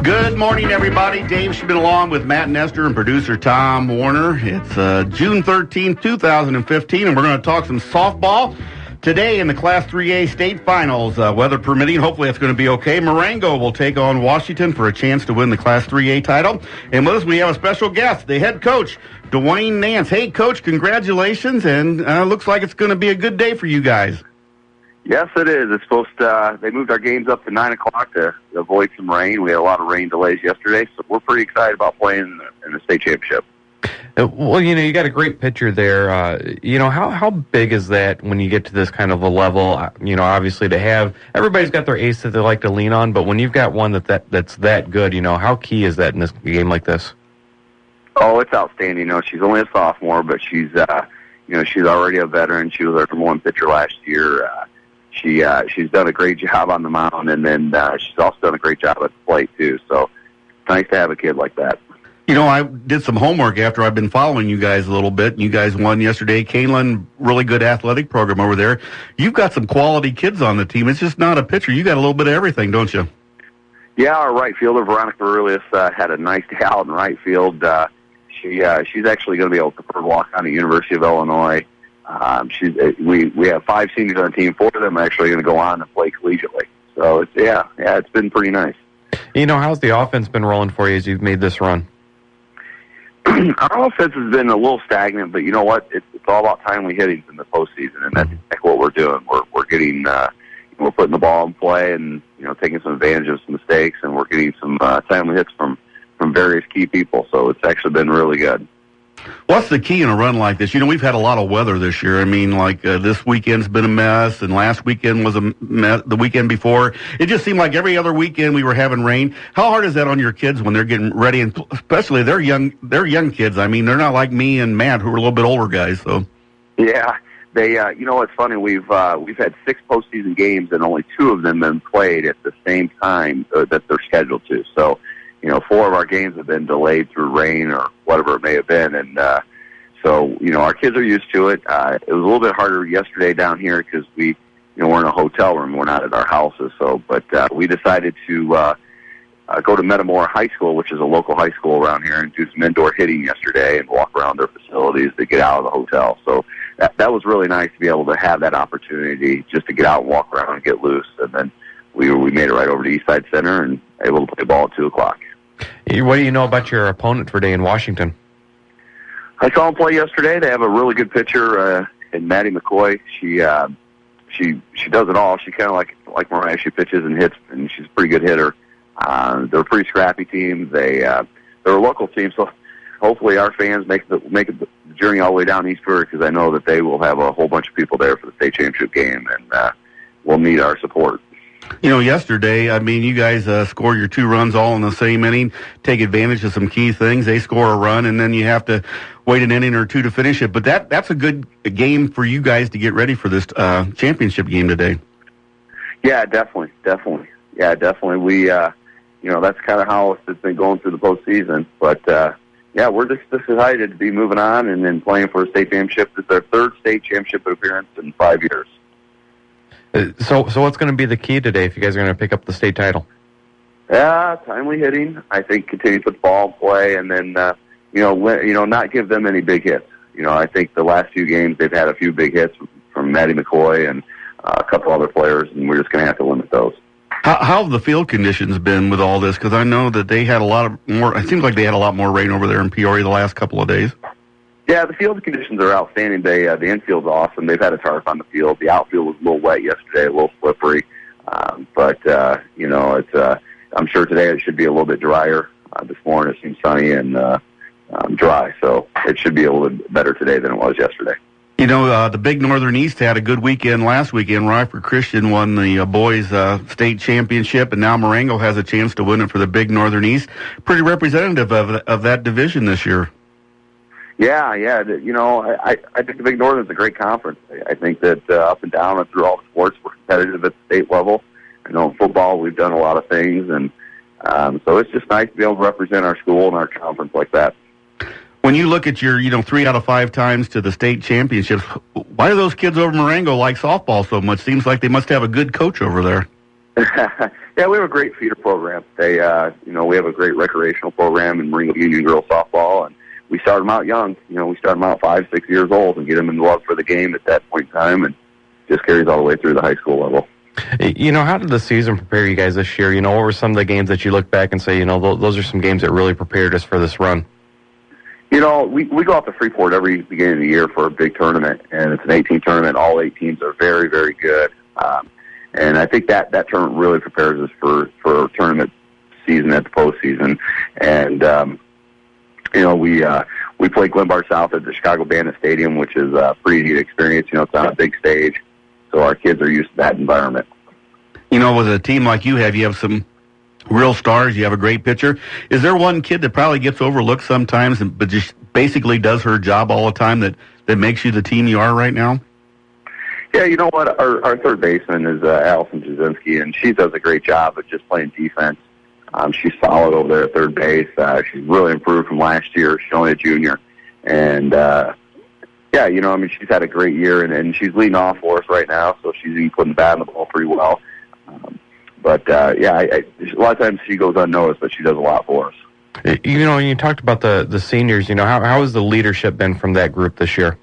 Good morning, everybody. Dave Schmidt along with Matt Nestor and producer Tom Warner. It's June 13th, 2015, and we're going to talk some softball. Today in the Class 3A state finals, weather permitting, hopefully it's going to be okay. Marengo will take on Washington for a chance to win the Class 3A title. And with us, we have a special guest, the head coach, Dwain Nance. Hey, Coach, congratulations, and looks like it's going to be a good day for you guys. Yes, it is. It's supposed to, they moved our games up to 9 o'clock to avoid some rain. We had a lot of rain delays yesterday, so we're pretty excited about playing in the state championship. Well, you got a great pitcher there. How big is that when you get to this kind of a level? Obviously to have, everybody's got their ace that they like to lean on, but when you've got one that's that good, how key is that in this game like this? Oh, it's outstanding. She's only a sophomore, but she's already a veteran. She was our number one pitcher last year. She's done a great job on the mound, and then she's also done a great job at the plate, too. So it's nice to have a kid like that. I did some homework after I've been following you guys a little bit, and you guys won yesterday. Kaneland, really good athletic program over there. You've got some quality kids on the team. It's just not a pitcher. You got a little bit of everything, don't you? Yeah, our right fielder, Veronica Aurelius, had a nice day out in right field. She's actually going to be able to walk on the University of Illinois. We have 5 seniors on the team. 4 of them are actually going to go on and play collegiately. So it's been pretty nice. How's the offense been rolling for you as you've made this run? Our offense has been a little stagnant, but you know what? It's all about timely hitting in the postseason, and that's exactly what we're doing. We're getting we're putting the ball in play, and taking some advantage of some mistakes, and we're getting some timely hits from various key people. So it's actually been really good. What's the key in a run like this? We've had a lot of weather this year. I mean, this weekend's been a mess, and last weekend was a mess, the weekend before. It just seemed like every other weekend we were having rain. How hard is that on your kids when they're getting ready, and especially they're young kids? I mean, they're not like me and Matt, who are a little bit older guys. So, yeah, they. It's funny. We've had 6 postseason games, and only 2 of them been played at the same time that they're scheduled to. So, 4 of our games have been delayed through rain or whatever it may have been. And so our kids are used to it. It was a little bit harder yesterday down here because we're in a hotel room. We're not at our houses. But we decided to go to Metamora High School, which is a local high school around here, and do some indoor hitting yesterday and walk around their facilities to get out of the hotel. So that was really nice to be able to have that opportunity just to get out and walk around and get loose. And then we made it right over to Eastside Center and able to play ball at 2 o'clock. What do you know about your opponent for today in Washington? I saw him play yesterday. They have a really good pitcher in Maddie McCoy. She does it all. She kind of like Mariah. She pitches and hits, and she's a pretty good hitter. They're a pretty scrappy team. They're a local team, so hopefully our fans make the journey all the way down Eastburg, because I know that they will have a whole bunch of people there for the state championship game, and we'll need our support. Yesterday, you guys score your 2 runs all in the same inning, take advantage of some key things. They score a run, and then you have to wait an inning or 2 to finish it. But that's a good game for you guys to get ready for this championship game today. Yeah, definitely. Yeah, definitely. We, that's kind of how it's been going through the postseason. But, we're just excited to be moving on and then playing for a state championship. It's our 3rd state championship appearance in 5 years. So what's going to be the key today if you guys are going to pick up the state title? Yeah, timely hitting. I think continue to put the ball in play, and then not give them any big hits. I think the last few games they've had a few big hits from Maddie McCoy and a couple other players, and we're just going to have to limit those. How have the field conditions been with all this? Because I know that they had a lot more. It seems like they had a lot more rain over there in Peoria the last couple of days. Yeah, the field conditions are outstanding. The infield's awesome. They've had a tarp on the field. The outfield was a little wet yesterday, a little slippery. It's I'm sure today it should be a little bit drier. This morning it seems sunny and dry, so it should be a little bit better today than it was yesterday. The Big Northern East had a good weekend last weekend. Rockford Christian won the boys' state championship, and now Marengo has a chance to win it for the Big Northern East. Pretty representative of that division this year. Yeah. I think the Big Northern's a great conference. I think that up and down and through all the sports, we're competitive at the state level. I know in football we've done a lot of things, and so it's just nice to be able to represent our school and our conference like that. When you look at your, 3 out of 5 times to the state championships, why do those kids over Marengo like softball so much? Seems like they must have a good coach over there. Yeah, we have a great feeder program. We have a great recreational program in Marengo Union Girls Softball, and we start them out young. We start them out 5, 6 years old and get them in love for the game at that point in time, and just carries all the way through the high school level. How did the season prepare you guys this year? What were some of the games that you look back and say, those are some games that really prepared us for this run? We go out to Freeport every beginning of the year for a big tournament, and it's an 18 tournament. All 8 teams are very, very good. And I think that tournament really prepares us for tournament season at the postseason. And, we play Glenbard South at the Chicago Bandit Stadium, which is a pretty neat experience. It's on a big stage, so our kids are used to that environment. With a team like you have some real stars. You have a great pitcher. Is there one kid that probably gets overlooked sometimes, but just basically does her job all the time that makes you the team you are right now? Yeah, you know what? Our third baseman is Allison Jasinski, and she does a great job of just playing defense. She's solid over there at third base. She's really improved from last year. She's only a junior. And, she's had a great year, and she's leading off for us right now, so she's even putting the bat in the ball pretty well. A lot of times she goes unnoticed, but she does a lot for us. You talked about the seniors. How has the leadership been from that group this year?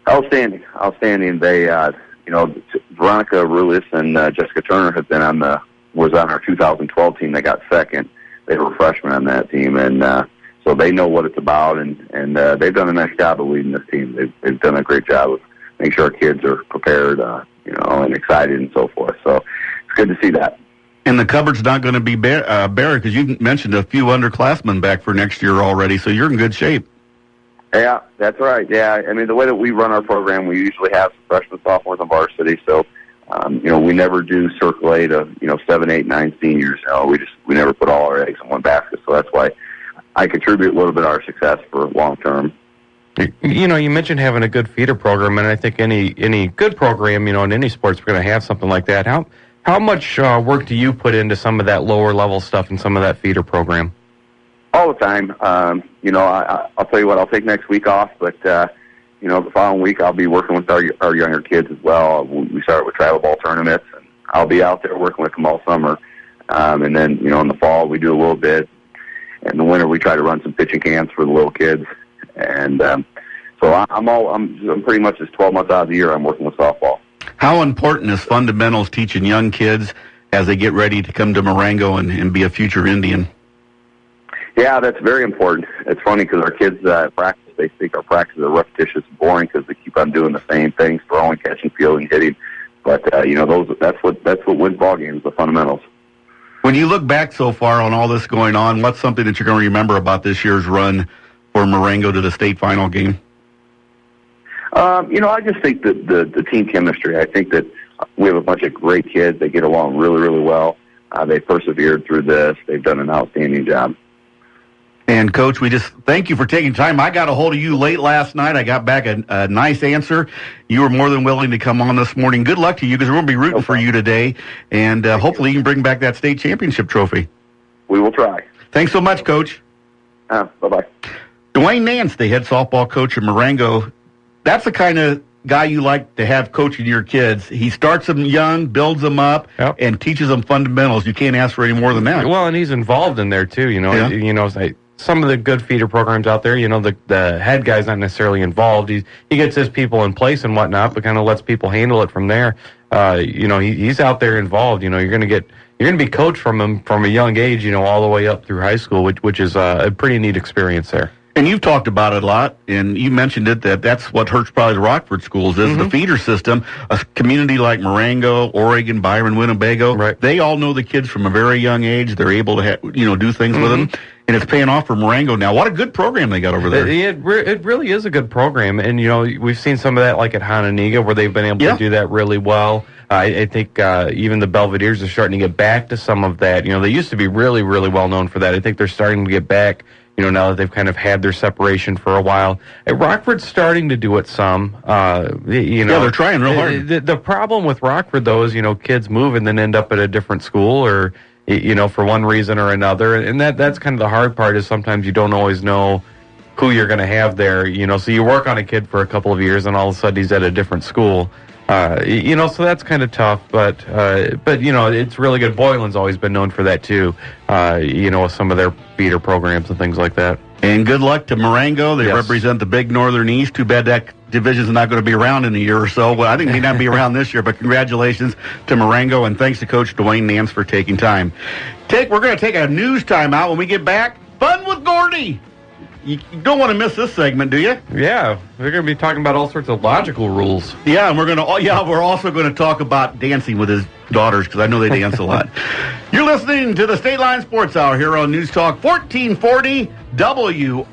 Outstanding. They, Veronica Rulis and Jessica Turner was on our 2012 team. They got second. They were freshmen on that team, and so they know what it's about, and they've done a nice job of leading this team. They've done a great job of making sure our kids are prepared, and excited and so forth. So it's good to see that. And the cupboard's not going to be bare because you mentioned a few underclassmen back for next year already, so you're in good shape. Yeah, that's right. Yeah, the way that we run our program, we usually have some freshmen, sophomores on varsity, so we never do circulate of 7, 8, 9 seniors. We never put all our eggs in one basket. So that's why I contribute a little bit of our success for long term. You mentioned having a good feeder program, and I think any good program, in any sports, we're going to have something like that. How much work do you put into some of that lower level stuff and some of that feeder program? All the time. I'll tell you what, I'll take next week off, but the following week I'll be working with our younger kids as well. We start with travel ball tournaments, and I'll be out there working with them all summer. And then, in the fall we do a little bit. In the winter we try to run some pitching camps for the little kids. And so I'm pretty much just 12 months out of the year I'm working with softball. How important is fundamentals teaching young kids as they get ready to come to Marengo and be a future Indian? Yeah, that's very important. It's funny because our kids practice. They think our practices are repetitious and boring because they keep on doing the same things, throwing, catching, fielding, hitting. But that's what wins ball games, the fundamentals. When you look back so far on all this going on, what's something that you're going to remember about this year's run for Marengo to the state final game? I just think that the team chemistry. I think that we have a bunch of great kids. They get along really, really well. They persevered through this. They've done an outstanding job. And, Coach, we just thank you for taking time. I got a hold of you late last night. I got back a nice answer. You were more than willing to come on this morning. Good luck to you because we're going to be rooting for you today. And hopefully you can bring back that state championship trophy. We will try. Thanks so much, Coach. Bye-bye. Dwain Nance, the head softball coach at Marengo. That's the kind of guy you like to have coaching your kids. He starts them young, builds them up, and teaches them fundamentals. You can't ask for any more than that. Well, and he's involved in there, too. Some of the good feeder programs out there, the head guy's not necessarily involved. He gets his people in place and whatnot, but kind of lets people handle it from there. He's out there involved. You're going to be coached from him from a young age, all the way up through high school, which is a pretty neat experience there. And you've talked about it a lot, and you mentioned it, that's what hurts probably the Rockford schools is the feeder system. A community like Marengo, Oregon, Byron, Winnebago, right. They all know the kids from a very young age. They're able to do things with them, and it's paying off for Marengo now. What a good program they got over there. It really is a good program, and we've seen some of that like at Hononegah where they've been able to do that really well. I think even the Belvederes are starting to get back to some of that. They used to be really, really well known for that. I think they're starting to get back. Now that they've kind of had their separation for a while. Rockford's starting to do it some. They're trying real hard. The problem with Rockford, though, is, kids move and then end up at a different school or, for one reason or another. And that's kind of the hard part is sometimes you don't always know who you're going to have there. So you work on a kid for a couple of years and all of a sudden he's at a different school. So that's kind of tough, but it's really good. Boylan's always been known for that too. With some of their feeder programs and things like that. And good luck to Marengo. They Yes. represent the big Northern East. Too bad that division's not going to be around in a year or so. Well, I think it may not be around this year, but congratulations to Marengo, and thanks to Coach Dwain Nance for taking time. We're going to take a news timeout. When we get back, Fun with Gordy. You don't want to miss this segment, do you? Yeah, we're going to be talking about all sorts of logical rules. Yeah, and we're also going to talk about dancing with his daughters, because I know they dance a lot. You're listening to the Stateline Sports Hour here on News Talk 1440 WROK.